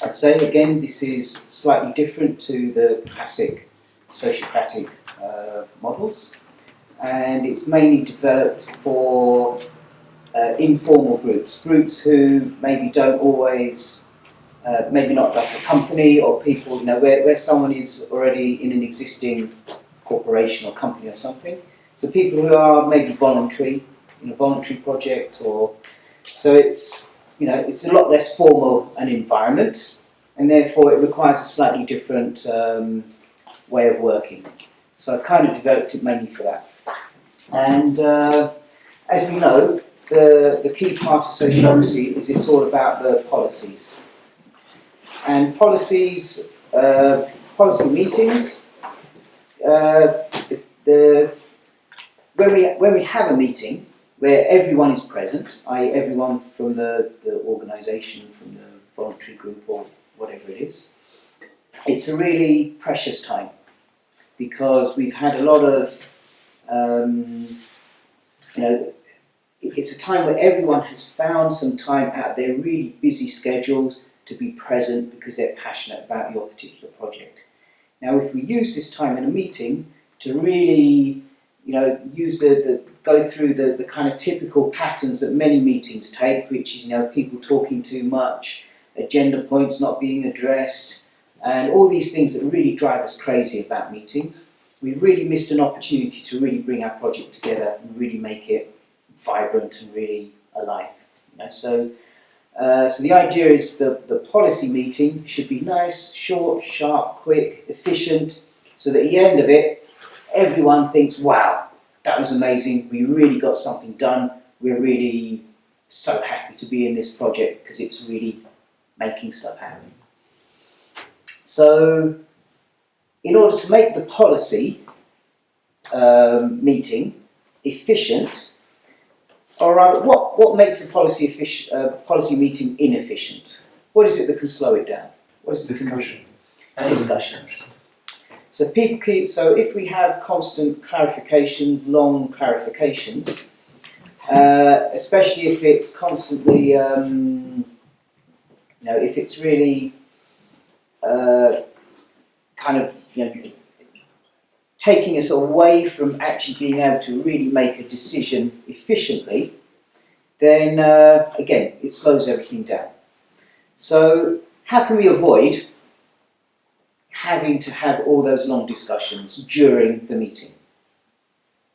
I say again, this is slightly different to the classic Sociocratic models, and it's mainly developed for informal groups who maybe don't always, maybe not like a company or people, where someone is already in an existing corporation or company or something. So people who are maybe voluntary, in a voluntary project, or so it's a lot less formal an environment, and therefore it requires a slightly different way of working. So I've kind of developed it mainly for that. And as we know, the key part of sociocracy is it's all about the policies. And policy meetings, when we have a meeting where everyone is present, i.e. everyone from the organisation, from the voluntary group or whatever it is, it's a really precious time because we've had a lot of, it's a time where everyone has found some time out of their really busy schedules to be present because they're passionate about your particular project. Now, if we use this time in a meeting to really, go through the kind of typical patterns that many meetings take, which is, people talking too much, agenda points not being addressed, and all these things that really drive us crazy about meetings, we've really missed an opportunity to really bring our project together and really make it vibrant and really alive. So the idea is the policy meeting should be nice, short, sharp, quick, efficient, so that at the end of it, everyone thinks, wow, that was amazing, we really got something done, we're really so happy to be in this project because it's really making stuff happen. So, in order to make the policy meeting efficient, or rather, what makes a policy meeting inefficient? What is it that can slow it down? What is it? Discussions. Discussions. So if we have constant clarifications, long clarifications, especially if it's constantly, if it's really taking us away from actually being able to really make a decision efficiently, then again, it slows everything down. So how can we avoid having to have all those long discussions during the meeting?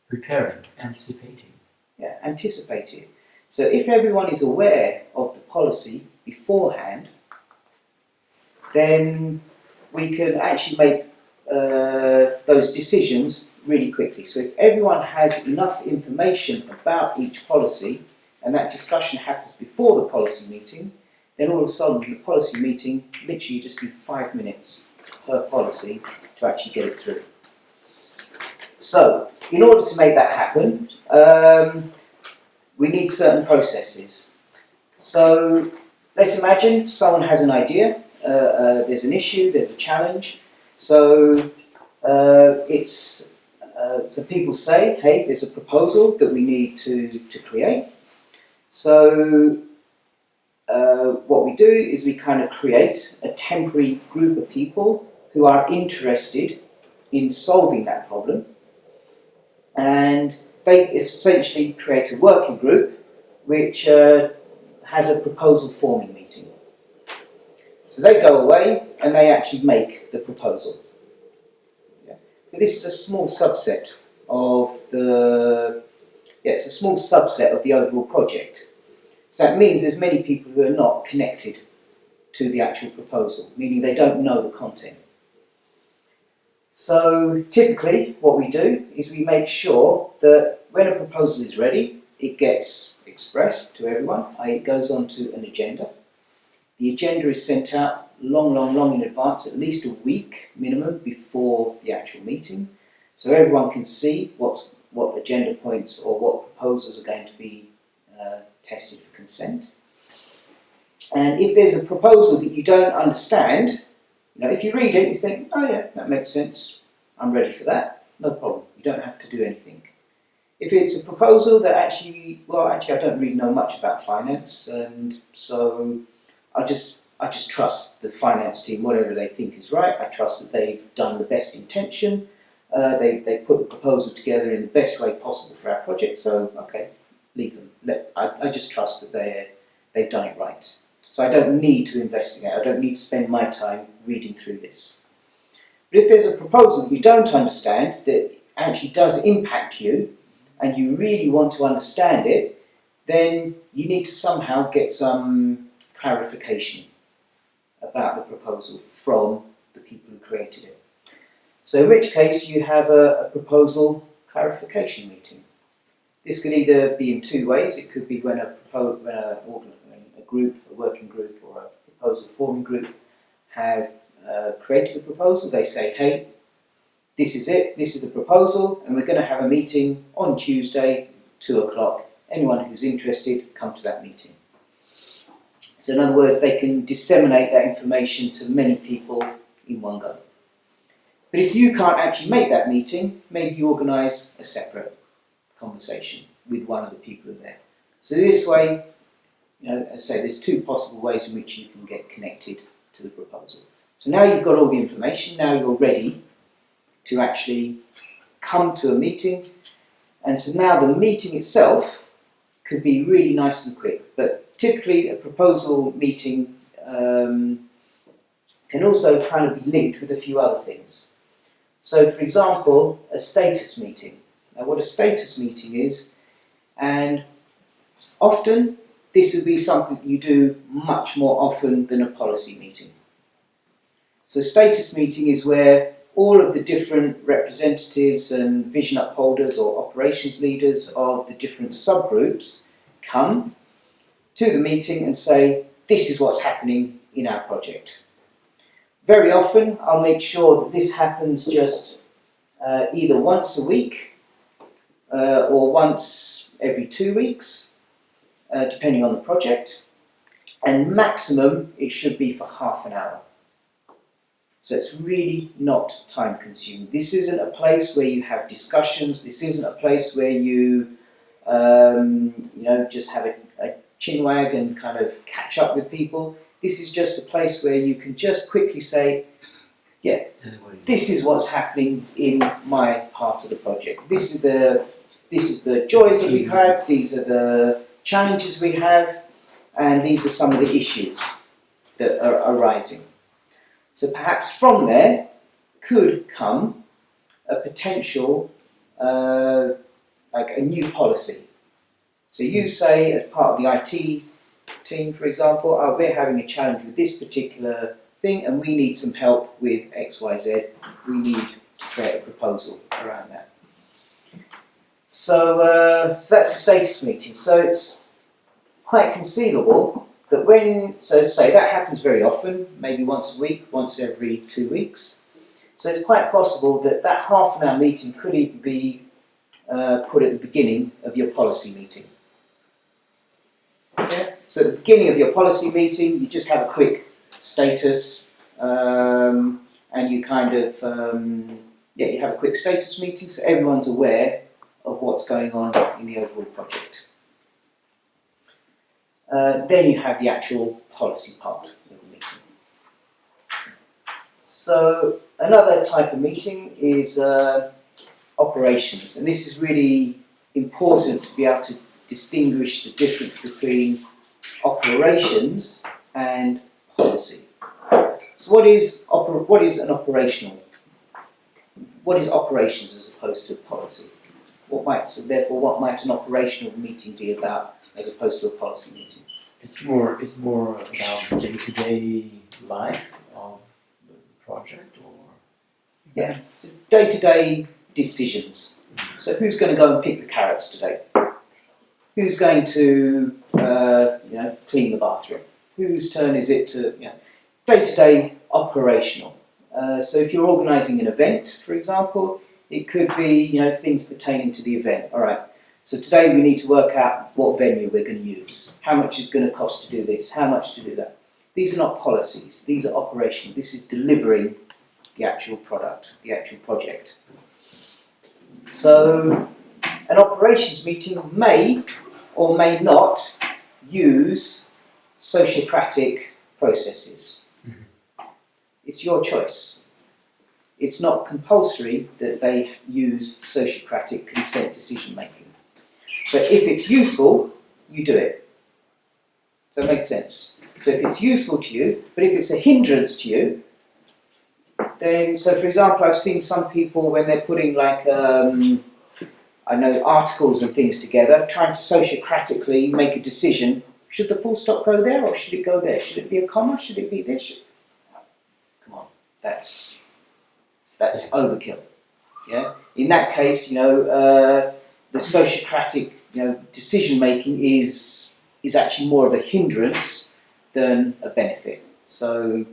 Preparing, anticipating. Yeah, anticipate it. So if everyone is aware of the policy beforehand, then we can actually make those decisions really quickly. So if everyone has enough information about each policy, and that discussion happens before the policy meeting, then all of a sudden the policy meeting literally just need 5 minutes per policy to actually get it through. So in order to make that happen, we need certain processes. So let's imagine someone has an idea, there's an issue, there's a challenge. So so people say, hey, there's a proposal that we need to create. So what we do is we kind of create a temporary group of people who are interested in solving that problem, and they essentially create a working group which has a proposal forming meeting. So they go away and they actually make the proposal. Yeah. But this is a small subset of the overall project. So that means there's many people who are not connected to the actual proposal, meaning they don't know the content. So typically what we do is we make sure that when a proposal is ready, it gets expressed to everyone, i.e. it goes onto an agenda. The agenda is sent out long in advance, at least a week minimum before the actual meeting, so everyone can see what agenda points or what proposals are going to be tested for consent. And if there's a proposal that you don't understand, if you read it, you think, oh yeah, that makes sense, I'm ready for that, no problem, you don't have to do anything. If it's a proposal that actually I don't really know much about finance, and so I I just trust the finance team, whatever they think is right. I trust that they've done the best intention. They put the proposal together in the best way possible for our project. So, okay, leave them. I just trust that they've done it right. So I don't need to investigate. I don't need to spend my time reading through this. But if there's a proposal that you don't understand, that actually does impact you, and you really want to understand it, then you need to somehow get some clarification about the proposal from the people who created it. So in which case you have a proposal clarification meeting. This could either be in two ways. It could be when a working group or a proposal forming group have created a proposal. They say, hey, this is it, this is the proposal, and we're going to have a meeting on Tuesday, 2 o'clock. Anyone who's interested, come to that meeting. So in other words, they can disseminate that information to many people in one go. But if you can't actually make that meeting, maybe you organise a separate conversation with one of the people who are there. So this way, as I say, there's two possible ways in which you can get connected to the proposal. So now you've got all the information, now you're ready to actually come to a meeting, and so now the meeting itself could be really nice and quick, but typically a proposal meeting can also kind of be linked with a few other things. So for example, a status meeting. Now what a status meeting is, and often this would be something that you do much more often than a policy meeting. So a status meeting is where all of the different representatives and vision upholders or operations leaders of the different subgroups come to the meeting and say, this is what's happening in our project. Very often I'll make sure that this happens just either once a week or once every 2 weeks, depending on the project, and maximum it should be for half an hour. So it's really not time consuming. This isn't a place where you have discussions. This isn't a place where you, just have a chin wag and kind of catch up with people. This is just a place where you can just quickly say, yeah, this is what's happening in my part of the project. This is the joys that we've had. These are the challenges we have, and these are some of the issues that are arising. So perhaps from there could come a potential, like a new policy. So you say, as part of the IT team, for example, oh, we're having a challenge with this particular thing and we need some help with X, Y, Z. We need to create a proposal around that. So that's a status meeting. So it's quite conceivable that so say that happens very often, maybe once a week, once every 2 weeks. So it's quite possible that that half an hour meeting could even be put at the beginning of your policy meeting. Okay? So at the beginning of your policy meeting, you just have a quick status, and you kind of, you have a quick status meeting so everyone's aware of what's going on in the overall project. Then you have the actual policy part of the meeting. So another type of meeting is operations, and this is really important to be able to distinguish the difference between operations and policy. So what is an operational? What is operations as opposed to policy? What might an operational meeting be about as opposed to a policy meeting? It's more about day-to-day life of the project, or Yeah, it's day-to-day decisions. So who's going to go and pick the carrots today? Who's going to clean the bathroom? Whose turn is it to day-to-day operational? So if you're organising an event, for example, it could be things pertaining to the event. All right. So today we need to work out what venue we're going to use. How much is going to cost to do this? How much to do that? These are not policies. These are operational. This is delivering the actual product, the actual project. So an operations meeting may or may not use Sociocratic processes. It's your choice. It's not compulsory that they use Sociocratic consent decision making. But if it's useful, you do it. Does that make sense? So if it's useful to you, but if it's a hindrance to you, then, so for example, I've seen some people when they're putting like, I know, articles and things together, trying to sociocratically make a decision, should the full stop go there or should it go there? Should it be a comma? Should it be this? Come on, that's overkill. Yeah. In that case, the sociocratic, decision making is actually more of a hindrance than a benefit. So,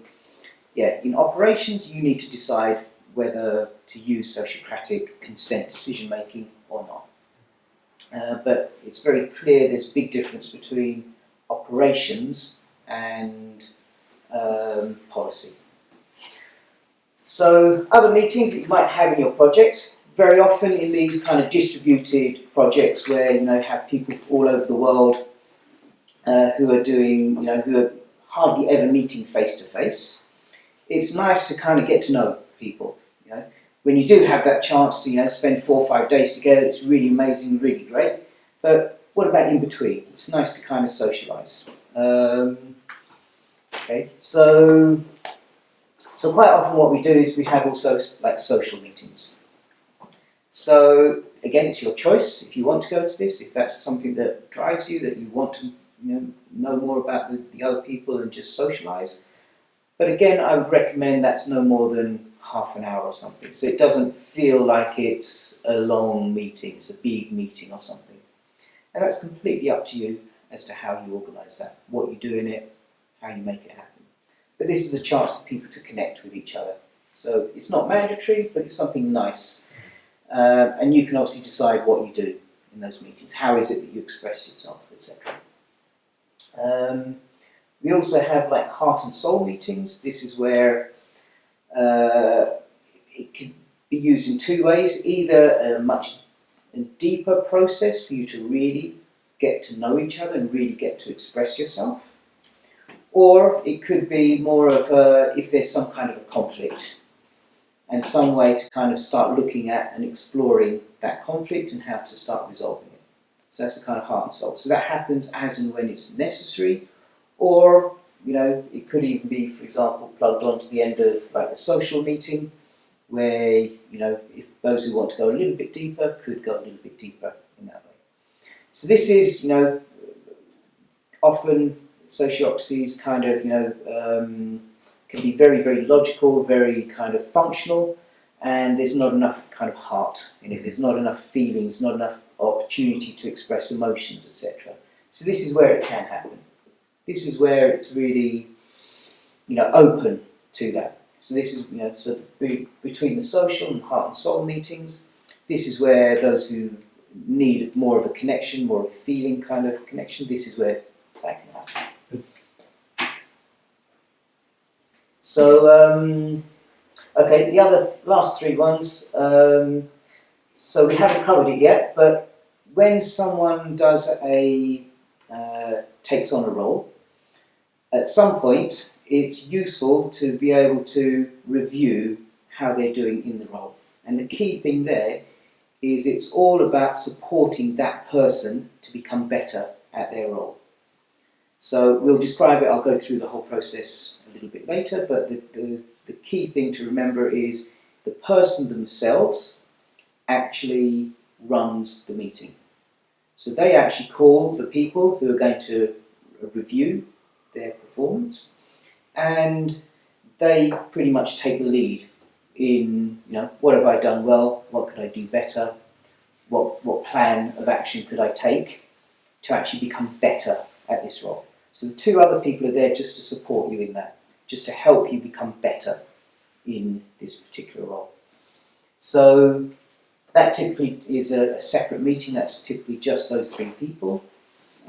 yeah, in operations, you need to decide whether to use sociocratic consent decision making or not. But it's very clear there's a big difference between operations and policy. So other meetings that you might have in your project, very often in these kind of distributed projects where you have people all over the world who are doing, who are hardly ever meeting face to face. It's nice to kind of get to know people. When you do have that chance to spend 4 or 5 days together, it's really amazing, really great. But what about in between? It's nice to kind of socialise. Okay, so quite often what we do is we have also like social meetings. So again, it's your choice if you want to go to this, if that's something that drives you, that you want to know more about the other people and just socialise. But again, I would recommend that's no more than half an hour or something. So it doesn't feel like it's a long meeting, it's a big meeting or something. And that's completely up to you as to how you organise that, what you do in it, how you make it happen. But this is a chance for people to connect with each other. So it's not mandatory, but it's something nice. And you can obviously decide what you do in those meetings. How is it that you express yourself, etc. We also have like heart and soul meetings. This is where it can be used in 2 ways. Either a much deeper process for you to really get to know each other and really get to express yourself. Or it could be more of if there's some kind of a conflict and some way to kind of start looking at and exploring that conflict and how to start resolving it. So that's the kind of heart and soul. So that happens as and when it's necessary, or it could even be, for example, plugged onto the end of like a social meeting where if those who want to go a little bit deeper could go a little bit deeper in that way. So this is often Sociocracy is kind of can be very, very logical, very kind of functional, and there's not enough kind of heart in it. There's not enough feelings, not enough opportunity to express emotions, etc. So this is where it can happen. This is where it's really open to that. So this is between the social and heart and soul meetings, this is where those who need more of a connection, more of a feeling kind of connection, this is where that can happen. So, okay, the last 3 ones, so we haven't covered it yet, but when someone does takes on a role, at some point it's useful to be able to review how they're doing in the role. And the key thing there is it's all about supporting that person to become better at their role. So we'll describe it, I'll go through the whole process a little bit later, but the key thing to remember is the person themselves actually runs the meeting. So they actually call the people who are going to review their performance, and they pretty much take the lead in, what have I done well, what could I do better, what plan of action could I take to actually become better at this role. So the 2 other people are there just to support you in that, just to help you become better in this particular role. So that typically is a separate meeting, that's typically just those 3 people,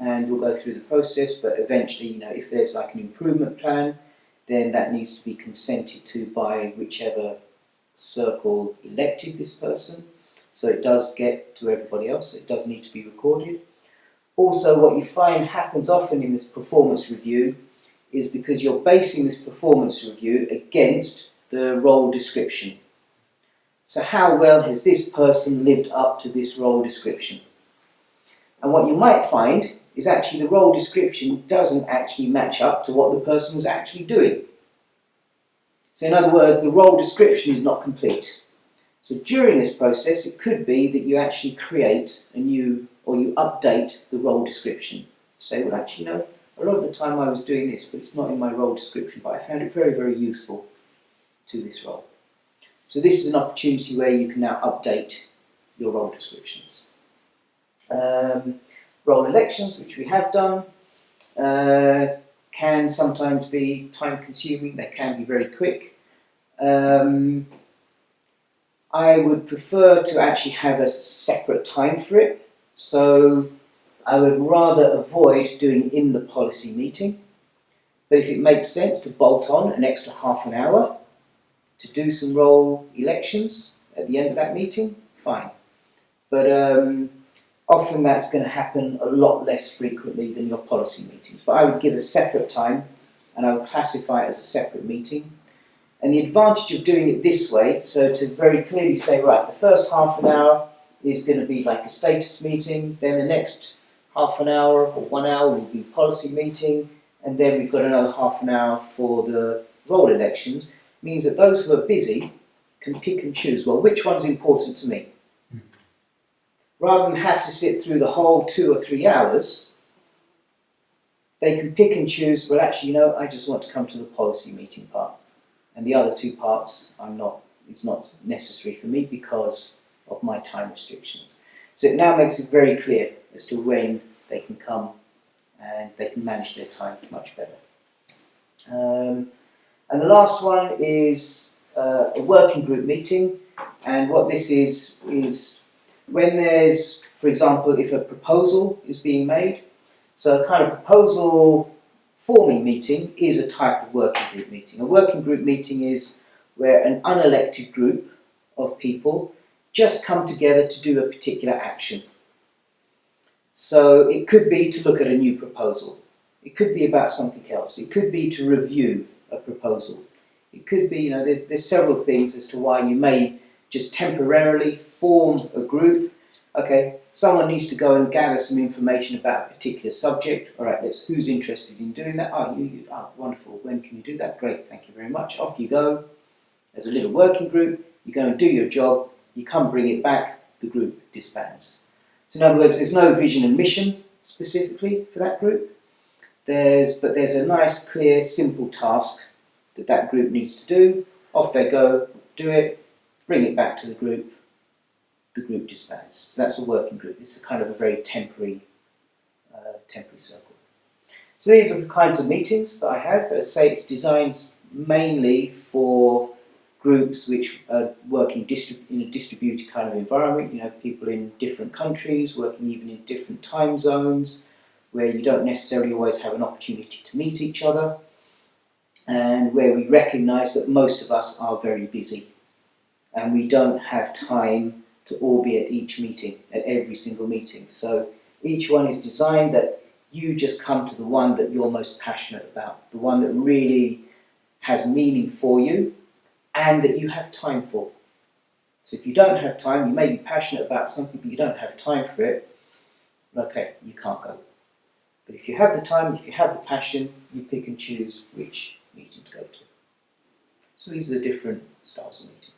and we'll go through the process, but eventually, if there's like an improvement plan, then that needs to be consented to by whichever circle elected this person, so it does get to everybody else, it does need to be recorded. Also, what you find happens often in this performance review is because you're basing this performance review against the role description. So how well has this person lived up to this role description? And what you might find is actually the role description doesn't actually match up to what the person was actually doing. So in other words, the role description is not complete. So during this process, it could be that you actually create a new, or you update the role description. Say, well, actually, no, a lot of the time I was doing this, but it's not in my role description, but I found it very, very useful to this role. So this is an opportunity where you can now update your role descriptions. Role elections, which we have done, can sometimes be time consuming, they can be very quick. I would prefer to actually have a separate time for it, so I would rather avoid doing it in the policy meeting, but if it makes sense to bolt on an extra half an hour to do some role elections at the end of that meeting, fine. But often that's going to happen a lot less frequently than your policy meetings. But I would give a separate time and I would classify it as a separate meeting. And the advantage of doing it this way, so to very clearly say, right, the first half an hour is going to be like a status meeting, then the next half an hour or 1 hour will be policy meeting, and then we've got another half an hour for the role elections, means that those who are busy can pick and choose, well, which one's important to me? Rather than have to sit through the whole 2 or 3 hours, they can pick and choose, well, actually, you know, I just want to come to the policy meeting part. And the other 2 parts, it's not necessary for me because of my time restrictions. So it now makes it very clear as to when they can come and they can manage their time much better. And the last one is a working group meeting. And what this is when there's, for example, if a proposal is being made, so a kind of proposal forming meeting is a type of working group meeting. A working group meeting is where an unelected group of people just come together to do a particular action. So it could be to look at a new proposal. It could be about something else. It could be to review a proposal. It could be, you know, there's several things as to why you may just temporarily form a group. Okay, someone needs to go and gather some information about a particular subject. All right, who's interested in doing that? Oh, you, wonderful. When can you do that? Great, thank you very much. Off you go. As a little working group, you go and do your job, you come bring it back, the group disbands. So in other words, there's no vision and mission specifically for that group. But there's a nice, clear, simple task that group needs to do. Off they go, do it, bring it back to the group disbands. So that's a working group. It's a kind of a very temporary circle. So these are the kinds of meetings that I have. As I say, it's designed mainly for groups which are working in a distributed kind of environment. You know, people in different countries, working even in different time zones, where you don't necessarily always have an opportunity to meet each other, and where we recognise that most of us are very busy, and we don't have time to all be at each meeting, at every single meeting. So each one is designed that you just come to the one that you're most passionate about, the one that really has meaning for you and that you have time for. So if you don't have time, you may be passionate about something but you don't have time for it, okay, you can't go. But if you have the time, if you have the passion, you pick and choose which meeting to go to. So these are the different styles of meeting.